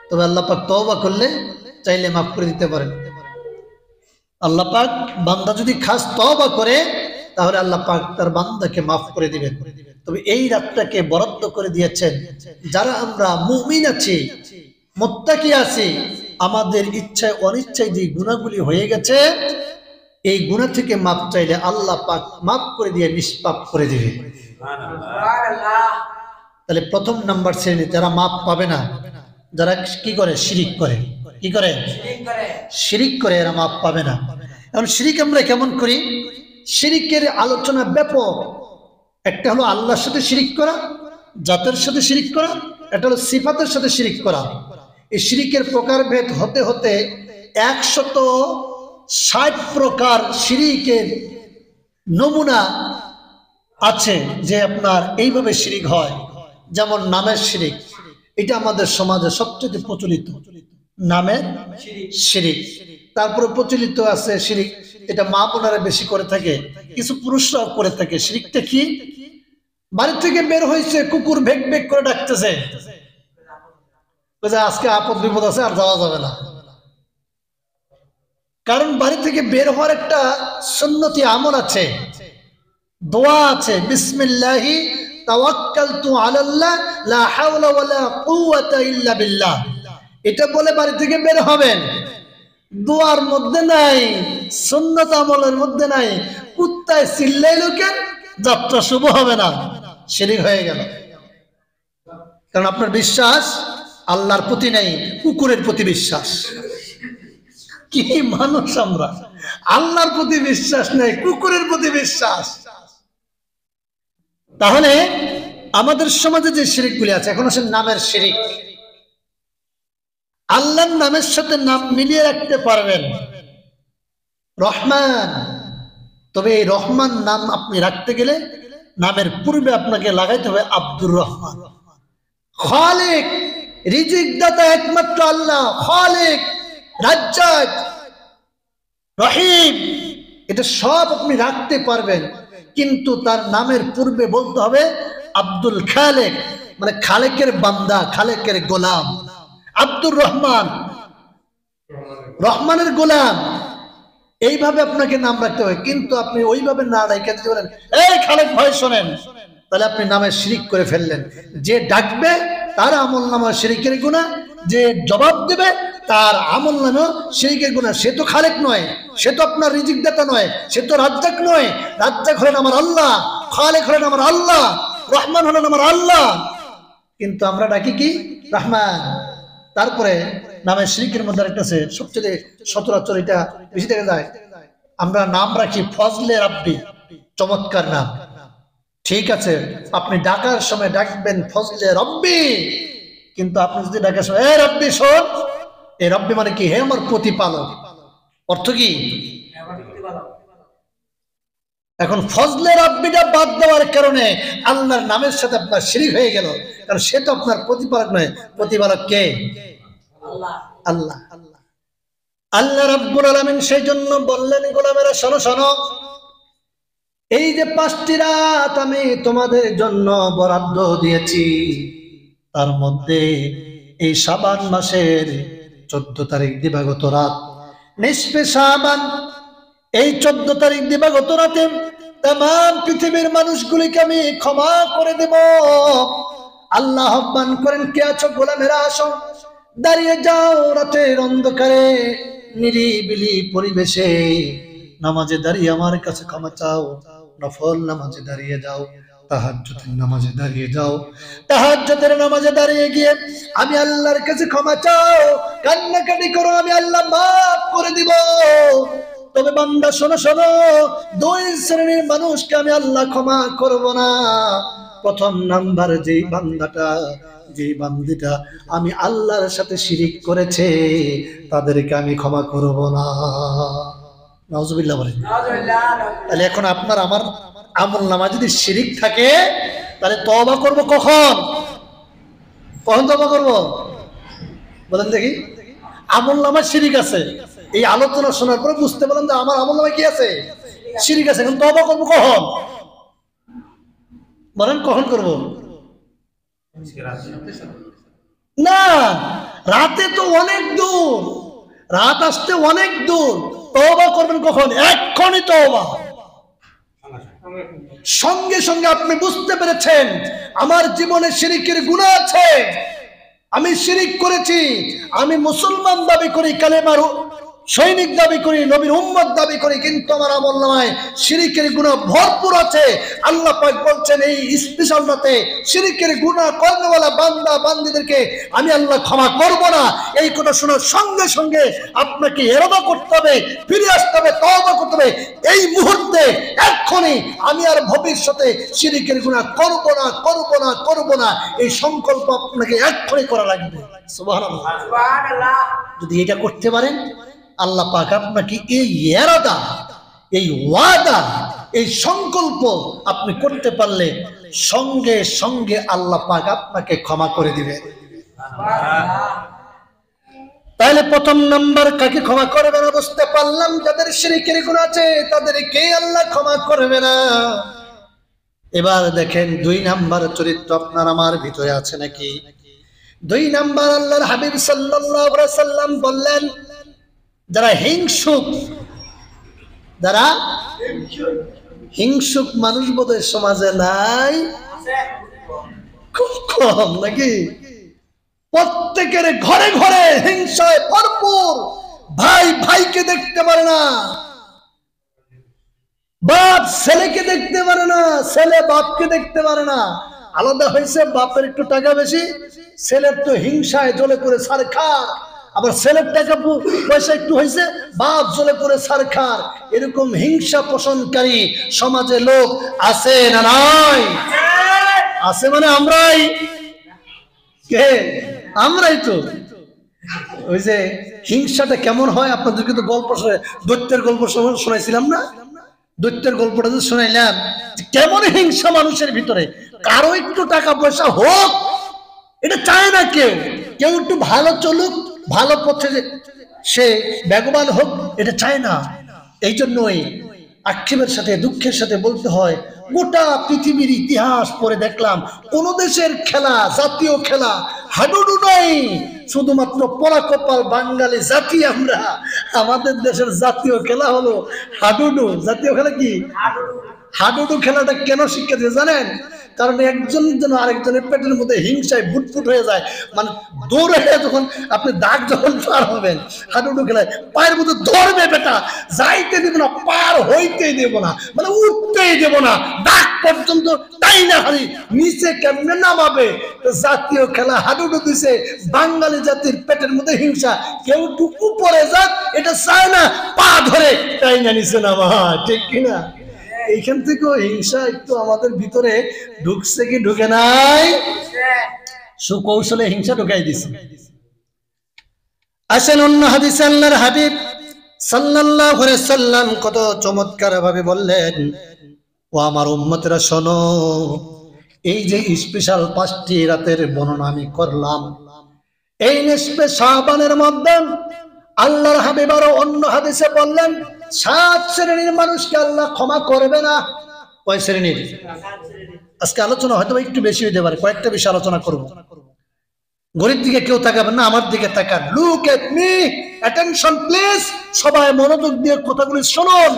তবে আল্লাহ পাক তওবা করলে চাইলে মাফ করে দিতে পারেন। আল্লাহ পাক বান্দা যদি খাস তওবা করে তাহলে আল্লাহ পাক তার বান্দাকে মাফ করে দিবেন। তবে এই রাতটাকে বরাদ্দ করে দিয়েছেন যারা আমরা মুমিন আছি, মুত্তাকি আছি, আমাদের ইচ্ছায় অনিচ্ছায় যে গুনাহগুলি হয়ে গেছে এই গুনাহ থেকে মাফ চাইলে আল্লাহ পাক মাফ করে দিয়ে নিষ্পাপ করে দিবে। তাহলে প্রথম নাম্বার শ্রেণী যারা মাফ পাবে না, যারা কি করে শিরিক করে, কি করে শিরিক করে, এরা মাফ পাবে না। এখন শিরিক আমরা কেমন করি? শিরিকের আলোচনা ব্যাপক। একটা হলো আল্লাহর সাথে শিরিক করা, জাতের সাথে শিরিক করা, একটা হলো সিফাতের সাথে শিরিক করা। এই শিরিকের প্রকারভেদ হতে হতে 160 প্রকার শিরিকের নমুনা আছে যে আপনার এইভাবে শিরিক হয়। যেমন নামের শিরিক, এটা আমাদের সমাজে সবচেয়ে প্রচলিত, নামের শিরিক। তারপরে প্রচলিত আছে শিরিক, এটা মা বোনেরা বেশি করে থাকে, কিছু পুরুষরাও করে থাকে। শিরিকটা কি? বাড়ি থেকে বের হয়েছে, কুকুর ভেক ভেক করে ডাকতেছে, আজকে আপদ বিপদ আছে, আর যাওয়া যাবে না। কারণ বাড়ি থেকে বের হওয়ার একটা সুন্নতি আমল আছে, দোয়া আছে, বিসমিল্লাহি তাওয়াক্কালতু আলাল্লাহ লা হাওলা ওয়ালা কুওয়াতা ইল্লা বিল্লাহ। এটা বলে বাড়ি থেকে বের হবেন। দোয়ার মধ্যে নাই, সুন্নত আমলের মধ্যে নাই, কুত্তায় চিল্লাইলো কেন, যাত্রা শুভ হবে না, শিরিক হয়ে গেল। কারণ আপনার বিশ্বাস আল্লাহর প্রতি নাই, কুকুরের প্রতি বিশ্বাস। কি মানুষ আমরা, আল্লাহর প্রতি বিশ্বাস নেই, কুকুরের প্রতি বিশ্বাস। তাহলে আমাদের সমাজে যে শিরিকগুলি আছে, এখন আসলে নামের শিরিক। আল্লাহর নামের সাথে নাম মিলিয়ে রাখতে পারবেন রহমান, তবে এই রহমান নাম আপনি রাখতে গেলে নামের পূর্বে আপনাকে লাগাইতে হবে আব্দুর রহমান। খালিক, রিজিক দাতা একমাত্র আল্লাহ, খালিক, রাজ্জাক, রহিম, এটা সব আপনি রাখতে পারবেন, কিন্তু তার নামের পূর্বে বলতে হবে আব্দুল খালেক, মানে খালেকের বান্দা, খালেকের গোলাম। আব্দুর রহমান, রহমানের গোলাম, এইভাবে আপনাকে নাম রাখতে হবে। কিন্তু আপনি ওইভাবে না রেখে যদি বলেন এই খালেক ভাই শোনেন, তাহলে আপনি নামে শিরিক করে ফেললেন। যে ডাকবে তার আমল নামা শিরিকের গুনাহ, যে জবাব দেবে তার আমল নামা শিরিকের গুনাহ। সে তো খালেক নয়, সে তো আপনার রিজিক দাতা নয়, সে তো রাজ্জাক নয়। রাজ্জাক হলেন আমার আল্লাহ, খালেক হলেন আমার আল্লাহ, রহমান হলেন আমার আল্লাহ, কিন্তু আমরা ডাকি কি রহমান। তারপরে নামের শিরিকের মধ্যে একটা আছে, সবচেয়ে সচরাচর এটা বেশি দেখা যায়, আমরা নাম রাখি ফজলে রাব্বি, চমৎকার নাম। ঠিক আছে, আপনি ডাকার সময় ডাকবেন ফজলে রব্বি, কিন্তু আপনি যদি ডাকার সময় এ রব্বি শোন, এই রব্বি মানে কি? হে আমার প্রতিপালক। অর্থ কি? এখন ফজলে রাব্বিটা বাদ দেওয়ার কারণে আল্লাহর নামের সাথে আপনার শিরিক হয়ে গেল, কারণ সে তো আপনার প্রতিপালক নয়। প্রতিপালক কে? আল্লাহ। আল্লাহ আল্লাহ রাব্বুল আলামিন সেই জন্য বললেন, গোলামেরা শোনো শোনো, এই যে 5টি রাত আমি তোমাদের জন্য বরাদ্দ দিয়েছি, তার মধ্যে এই শাবান মাসের 14 তারিখ দিবাগত রাত, নিসফে শাবান, এই 14 তারিখ দিবাগত রাতে तमाम পৃথিবীর মানুষগুলিকে আমি ক্ষমা করে দেব। আল্লাহ আহ্বান করেন, কে আছো গোলামেরা, আসো, দাঁড়িয়ে যাও, রাতের অন্ধকারে নিরিবিলি পরিবেশে নামাজে দাঁড়িয়ে আমার কাছে ক্ষমা চাও। নফল নামাজে দাঁড়িয়ে যাও, তাহাজ্জুদের নামাজে দাঁড়িয়ে যাও, তাহাজ্জুদের নামাজে দাঁড়িয়ে গিয়ে আমি আল্লাহর কাছে ক্ষমা চাও, কান্নাকাটি করো, আমি আল্লাহ মাফ করে দিব। তবে বান্দা শোনো শোনো, 2 শ্রেণীর মানুষকে আমি আল্লাহ ক্ষমা করব না। প্রথম নাম্বার, যেই বান্দাটা, যে বান্দিটা আমি আল্লাহর সাথে শিরিক করেছে, তাদেরকে আমি ক্ষমা করব না। নাউজুবিল্লাহ বলেন। তাহলে এখন আপনার আমার আমল নামা যদি শিরিক থাকে, তাহলে তওবা করব কখন? কখন তওবা করব বলেন দেখি? আমল নামা শিরিক আছে, এই আলোচনা শোনার পরে বুঝতে পারলাম যে আমার আমল নামা কি আছে? শিরিক আছে। এখন তওবা করব কখন বলেন? কখন করব? না, রাতে তো অনেক দূর, রাত আসতে অনেক দূর। তওবা করবেন কখন? এক্ষুনি তওবা। সঙ্গে সঙ্গে আপনি বুঝতে পেরেছেন আমার জীবনে শিরকের গুনাহ আছে, আমি শিরিক করেছি, আমি মুসলমান দাবি করি, কালেমার সৈনিক দাবি করি, নবীর উম্মত দাবি করি, কিন্তু আমার আমলনামায় শিরিকের গুনাহ ভরপুর আছে। আল্লাহ পাক বলছেন এই স্পেশাল রাতে শিরিকের গুনাহ করেওয়ালা বান্দা বান্দীদেরকে আমি আল্লাহ ক্ষমা করব না। এই কথা শোনার সঙ্গে সঙ্গে আপনাকে ইরাদা করতে হবে, ফিরে আসতে হবে, তওবা করতে হবে এই মুহূর্তে, এক্ষুনি আমি আর ভবিষ্যতে শিরিকের গুনাহ করব না, করব না, করব না। এই সংকল্প আপনাকে এক্ষুনি করা লাগবে। সুবহানাল্লাহ, সুবহানাল্লাহ। যদি এটা করতে পারেন, আল্লাহ পাক আপনাকে এই ইরাদা, এই ওয়াদা, এই সংকল্প আপনি করতে পারলে সঙ্গে সঙ্গে আল্লাহ পাক আপনাকে ক্ষমা করে দিবেন। তাহলে প্রথম নাম্বার কাকে ক্ষমা করবে না বুঝতে পারলাম, যাদের শিরকের গুনাহ আছে তাদেরকে আল্লাহ ক্ষমা করবে না। এবার দেখেন 2 নাম্বার চরিত্র আপনার আমার ভিতরে আছে নাকি? 2 নাম্বার আল্লাহর হাবিব সাল্লাল্লাহু আলাইহি সাল্লাম বললেন, যারা হিংসুক, যারা হিংসুক মানুষ বোধহয় সমাজে নাই, খুব কম নাকি? প্রত্যেকের ঘরে ঘরে হিংসায় ভরপুর। ভাই ভাইকে দেখতে পারে না, বাপ ছেলেকে দেখতে পারে না, ছেলে বাপকে দেখতে পারে না। আলাদা হয়েছে বাপের একটু টাকা বেশি, ছেলের তো হিংসায় জ্বলে পড়ে সারখার। আবার ছেলের টাকা পয়সা একটু হয়েছে, বাপ জ্বলে পড়ে সারখার। এরকম হিংসা পোষণকারী সমাজে লোক আছে না নাই? আছে মানে আমরাই। কে? আমরাই তো। ওই যে হিংসাটা কেমন হয় আপনাদেরকে তো গল্প দৈত্যের গল্প শোনাইছিলাম না? দৈত্যের গল্পটা যে শোনাইলাম, কেমন হিংসা মানুষের ভিতরে। কারো একটু টাকা পয়সা হোক এটা চায় না কেউ, কেউ একটু ভালো চলুক, ভালো পথে সে বেগবান হোক এটা চায় না। এই জন্যই আক্ষেপের সাথে দুঃখের সাথে বলতে হয়, গোটা পৃথিবীর ইতিহাস পড়ে দেখলাম কোন দেশের খেলা, জাতীয় খেলা হাডুডু নাই। শুধুমাত্র পোড়া কপাল বাঙালি জাতি আমরা, আমাদের দেশের জাতীয় খেলা হলো হাডুডু। জাতীয় খেলা কি? হাডুডু খেলাটা কেন শিক্ষা দিয়ে জানেন? কারণ একজন যেন আরেকজনের পেটের মধ্যে হিংসায় বুটফুট হয়ে যায়। মানে দৌড়ে যখন আপনি দাগ যখন পার হবেন হাডুডু খেলায়, পায়ের মধ্যে ধরবে বেটা, যাইতে দেব না, পার হইতেই দেব না, মানে উঠতেই দেব না, দাগ পর্যন্ত তাই না হারি নিচে কেমনে নামাবে। তো জাতীয় খেলা হাডুডু দিছে, বাঙালি জাতির পেটের মধ্যে হিংসা, কেউ একটু উপরে যাক এটা চায় না, পা ধরে তাই না নিচে নামা। ঠিক কিনা? এইখান থেকেও হিংসা একটু আমাদের ভিতরে ঢুকছে কি ঢুকে নাই? সুকৌশলে হিংসা ঢুকাই দিছে। আসেন অন্য হাদিসে আল্লাহর হাবিব সাল্লাল্লাহু আলাইহি সাল্লাম কত চমৎকার ভাবে বললেন, ও আমার উম্মতেরা শোনো, এই যে স্পেশাল 5টি রাতের বর্ণনা আমি করলাম, এই নিসফে শাবানের মধ্যে আল্লাহর হাবিব আরো অন্য হাদিসে বললেন 7 শ্রেণীর মানুষকে আল্লাহ ক্ষমা করবে না। কয় শ্রেণীর? আজকে আলোচনা হয়তো একটু বেশি হইতে পারে, কয়েকটা বিষয় আলোচনা করব। গরিব দিকে কেউ তাকাবেন না, আমার দিকে তাকান। Look at me, attention please. সবাই মনোযোগ দিয়ে কথাগুলি শুনুন।